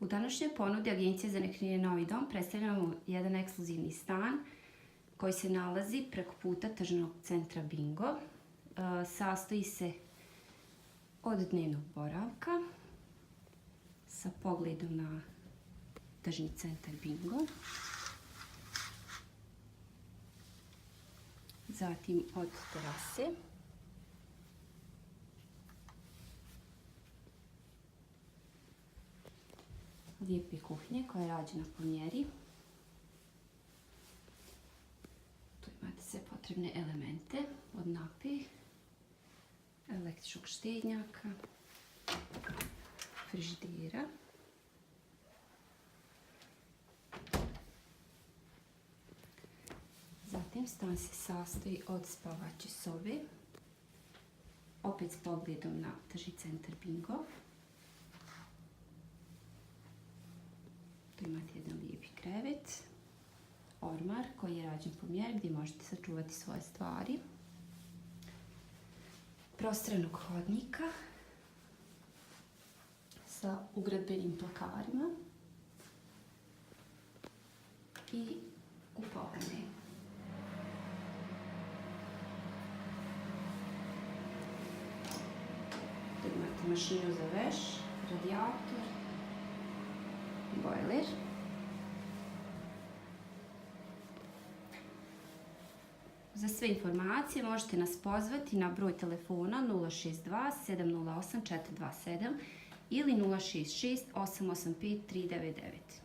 U današnjoj ponudi Agencije za nekretnine Novi Dom predstavljamo jedan ekskluzivni stan koji se nalazi preko puta tržnog centra Bingo. Sastoji se od dnevnog boravka sa pogledom na tržni centar Bingo. Zatim od terase. Lijepe kuhinje koja je rađena po mjeri. Tu imate sve potrebne elemente od nape, električnog štednjaka, frižidera. Zatim stan se sastoji od spavaće sobe, opet s pogledom na tržni centar Bingo. Tu imate jedan lijepi krevet, ormar koji je rađen po mjeri gdje možete sačuvati svoje stvari, prostranog hodnika sa ugradbenim plakarima i kupovine. Tu imate mašinu za veš, radijator, bojler. Za sve informacije možete nas pozvati na broj telefona 062 708 427 ili 066 885 399.